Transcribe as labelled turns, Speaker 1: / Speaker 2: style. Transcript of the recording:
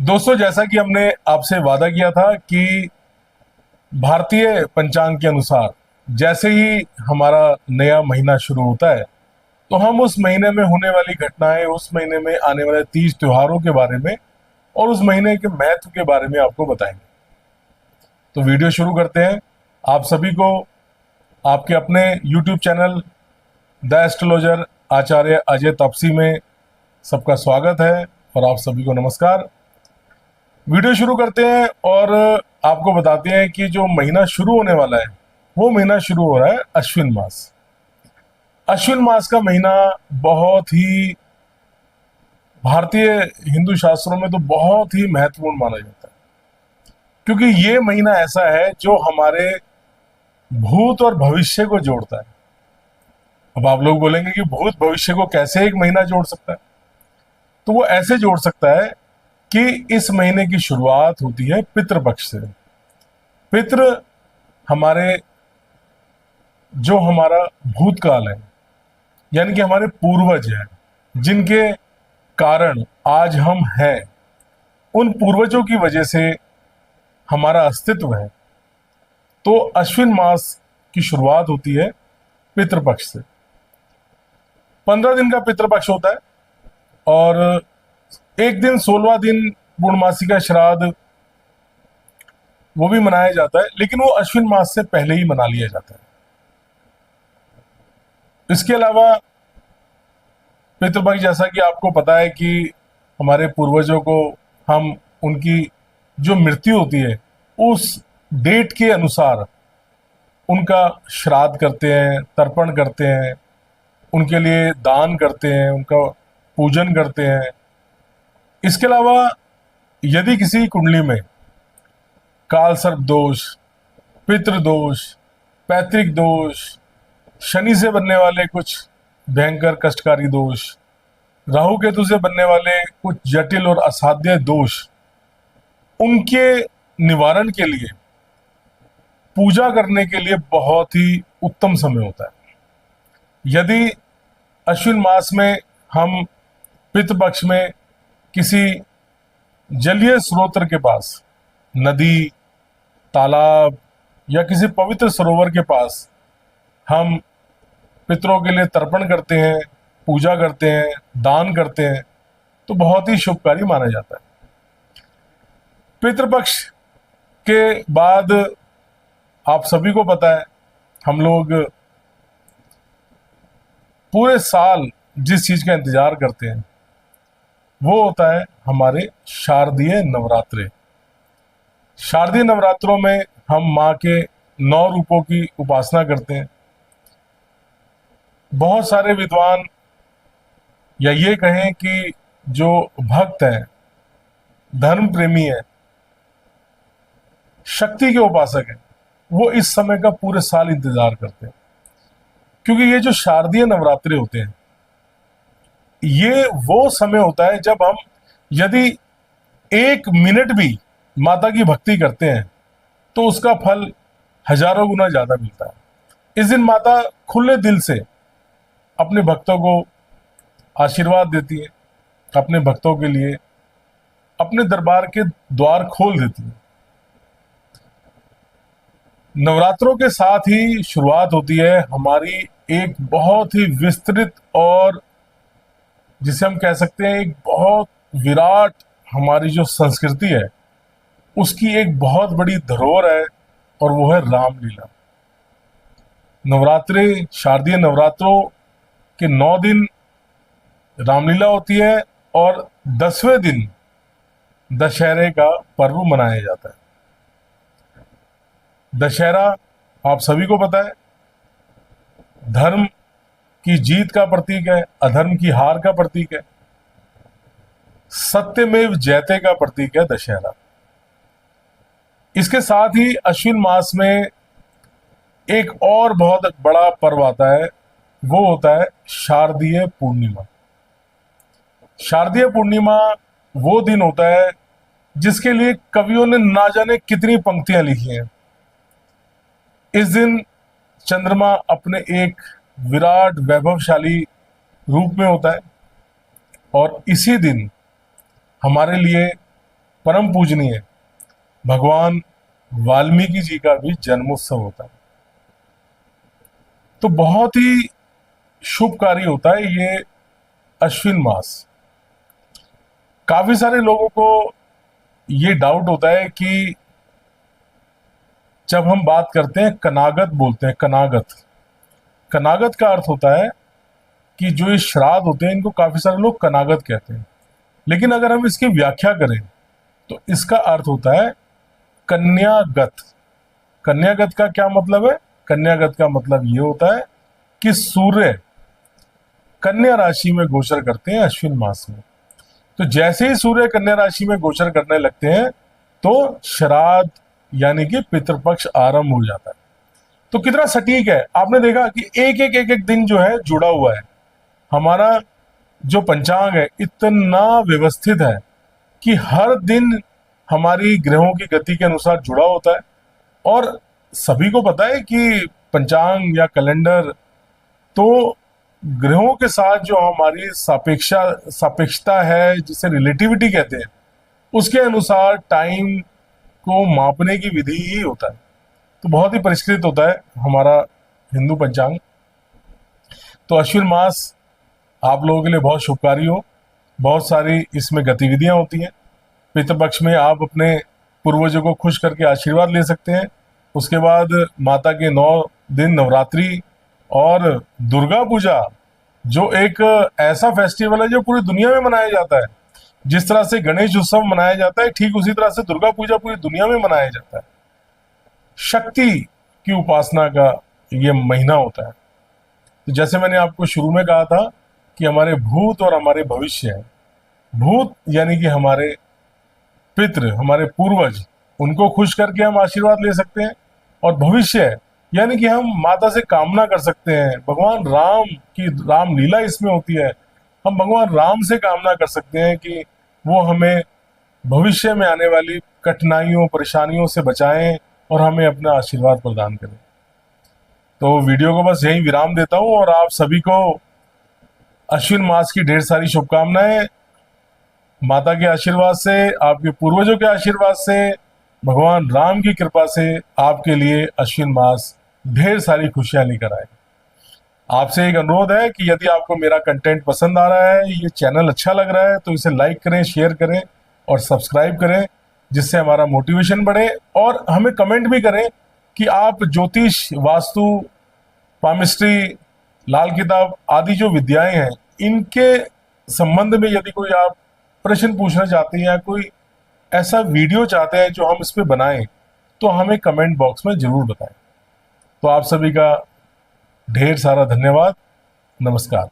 Speaker 1: दोस्तों, जैसा कि हमने आपसे वादा किया था कि भारतीय पंचांग के अनुसार जैसे ही हमारा नया महीना शुरू होता है तो हम उस महीने में होने वाली घटनाएं, उस महीने में आने वाले तीज त्योहारों के बारे में और उस महीने के महत्व के बारे में आपको बताएंगे। तो वीडियो शुरू करते हैं। आप सभी को आपके अपने YouTube चैनल द एस्ट्रोलॉजर आचार्य अजय तपसी में सबका स्वागत है और आप सभी को नमस्कार। वीडियो शुरू करते हैं और आपको बताते हैं कि जो महीना शुरू होने वाला है वो महीना शुरू हो रहा है अश्विन मास। अश्विन मास का महीना बहुत ही भारतीय हिंदू शास्त्रों में तो बहुत ही महत्वपूर्ण माना जाता है, क्योंकि ये महीना ऐसा है जो हमारे भूत और भविष्य को जोड़ता है। अब आप लोग बोलेंगे कि भूत भविष्य को कैसे एक महीना जोड़ सकता है? तो वो ऐसे जोड़ सकता है कि इस महीने की शुरुआत होती है पितृपक्ष से। पितृ हमारे जो हमारा भूतकाल है, यानी कि हमारे पूर्वज हैं, जिनके कारण आज हम हैं, उन पूर्वजों की वजह से हमारा अस्तित्व है। तो अश्विन मास की शुरुआत होती है पितृपक्ष से। 15 दिन का पितृपक्ष होता है और एक दिन 16वां दिन पूर्णमासी का श्राद्ध वो भी मनाया जाता है, लेकिन वो अश्विन मास से पहले ही मना लिया जाता है। इसके अलावा पितृपक्ष, जैसा कि आपको पता है कि हमारे पूर्वजों को हम उनकी जो मृत्यु होती है उस डेट के अनुसार उनका श्राद्ध करते हैं, तर्पण करते हैं, उनके लिए दान करते हैं, उनका पूजन करते हैं। इसके अलावा यदि किसी कुंडली में काल सर्प दोष, पितृदोष, पैतृक दोष, शनि से बनने वाले कुछ भयंकर कष्टकारी दोष, राहु केतु से बनने वाले कुछ जटिल और असाध्य दोष, उनके निवारण के लिए, पूजा करने के लिए बहुत ही उत्तम समय होता है। यदि अश्विन मास में हम पितृपक्ष में किसी जलीय स्रोत के पास, नदी, तालाब या किसी पवित्र सरोवर के पास हम पितरों के लिए तर्पण करते हैं, पूजा करते हैं, दान करते हैं, तो बहुत ही शुभकारी माना जाता है। पितृपक्ष के बाद आप सभी को पता है, हम लोग पूरे साल जिस चीज का इंतजार करते हैं वो होता है हमारे शारदीय नवरात्रे। शारदीय नवरात्रों में हम माँ के 9 रूपों की उपासना करते हैं। बहुत सारे विद्वान, या ये कहें कि जो भक्त हैं, धर्म प्रेमी हैं, शक्ति के उपासक हैं, वो इस समय का पूरे साल इंतजार करते हैं, क्योंकि ये जो शारदीय नवरात्रे होते हैं ये वो समय होता है जब हम यदि 1 मिनट भी माता की भक्ति करते हैं तो उसका फल हजारों गुना ज्यादा मिलता है। इस दिन माता खुले दिल से अपने भक्तों को आशीर्वाद देती है, अपने भक्तों के लिए अपने दरबार के द्वार खोल देती है। नवरात्रों के साथ ही शुरुआत होती है हमारी एक बहुत ही विस्तृत और जिसे हम कह सकते हैं एक बहुत विराट, हमारी जो संस्कृति है उसकी एक बहुत बड़ी धरोहर है, और वो है रामलीला। नवरात्रि, शारदीय नवरात्रों के 9 दिन रामलीला होती है और 10वें दिन दशहरे का पर्व मनाया जाता है। दशहरा आप सभी को पता है, धर्म की जीत का प्रतीक है, अधर्म की हार का प्रतीक है, सत्यमेव जयते का प्रतीक है दशहरा। इसके साथ ही अश्विन मास में एक और बहुत बड़ा पर्व आता है, वो होता है शारदीय पूर्णिमा। शारदीय पूर्णिमा वो दिन होता है जिसके लिए कवियों ने ना जाने कितनी पंक्तियां लिखी हैं। इस दिन चंद्रमा अपने एक विराट वैभवशाली रूप में होता है और इसी दिन हमारे लिए परम पूजनीय भगवान वाल्मीकि जी का भी जन्मोत्सव होता है। तो बहुत ही शुभकारी होता है ये अश्विन मास। काफी सारे लोगों को ये डाउट होता है कि जब हम बात करते हैं कनागत, बोलते हैं कनागत, कनागत का अर्थ होता है कि जो ये श्राद्ध होते हैं इनको काफी सारे लोग कनागत कहते हैं, लेकिन अगर हम इसकी व्याख्या करें तो इसका अर्थ होता है कन्यागत। कन्यागत का क्या मतलब है? कन्यागत का मतलब ये होता है कि सूर्य कन्या राशि में गोचर करते हैं अश्विन मास में। तो जैसे ही सूर्य कन्या राशि में गोचर करने लगते हैं तो श्राद्ध यानी कि पितृपक्ष आरंभ हो जाता है। तो कितना सटीक है, आपने देखा कि एक एक दिन जो है जुड़ा हुआ है। हमारा जो पंचांग है इतना व्यवस्थित है कि हर दिन हमारी ग्रहों की गति के अनुसार जुड़ा होता है। और सभी को पता है कि पंचांग या कैलेंडर तो ग्रहों के साथ जो हमारी सापेक्षता है, जिसे रिलेटिविटी कहते हैं, उसके अनुसार टाइम को मापने की विधि ही होता है। तो बहुत ही परिष्कृत होता है हमारा हिंदू पंचांग। तो अश्विन मास आप लोगों के लिए बहुत शुभकारी हो। बहुत सारी इसमें गतिविधियां होती हैं। पितृपक्ष में आप अपने पूर्वजों को खुश करके आशीर्वाद ले सकते हैं। उसके बाद माता के 9 दिन नवरात्रि और दुर्गा पूजा, जो एक ऐसा फेस्टिवल है जो पूरी दुनिया में मनाया जाता है। जिस तरह से गणेश उत्सव मनाया जाता है, ठीक उसी तरह से दुर्गा पूजा पूरी दुनिया में मनाया जाता है। शक्ति की उपासना का ये महीना होता है। तो जैसे मैंने आपको शुरू में कहा था कि हमारे भूत और हमारे भविष्य है। भूत यानी कि हमारे पितृ, हमारे पूर्वज, उनको खुश करके हम आशीर्वाद ले सकते हैं। और भविष्य यानी कि हम माता से कामना कर सकते हैं। भगवान राम की रामलीला इसमें होती है। हम भगवान राम से कामना कर सकते हैं कि वो हमें भविष्य में आने वाली कठिनाइयों, परेशानियों से बचाएं और हमें अपना आशीर्वाद प्रदान करें। तो वीडियो को बस यहीं विराम देता हूं और आप सभी को अश्विन मास की ढेर सारी शुभकामनाएं। माता के आशीर्वाद से, आपके पूर्वजों के आशीर्वाद से, भगवान राम की कृपा से आपके लिए अश्विन मास ढेर सारी खुशियां लेकर आए। आपसे एक अनुरोध है कि यदि आपको मेरा कंटेंट पसंद आ रहा है, ये चैनल अच्छा लग रहा है, तो इसे लाइक करें, शेयर करें और सब्सक्राइब करें, जिससे हमारा मोटिवेशन बढ़े। और हमें कमेंट भी करें कि आप ज्योतिष, वास्तु, पामिस्ट्री, लाल किताब आदि जो विद्याएं हैं, इनके संबंध में यदि कोई आप प्रश्न पूछना चाहते हैं या कोई ऐसा वीडियो चाहते हैं जो हम इस पे बनाएं, तो हमें कमेंट बॉक्स में जरूर बताएं। तो आप सभी का ढेर सारा धन्यवाद। नमस्कार।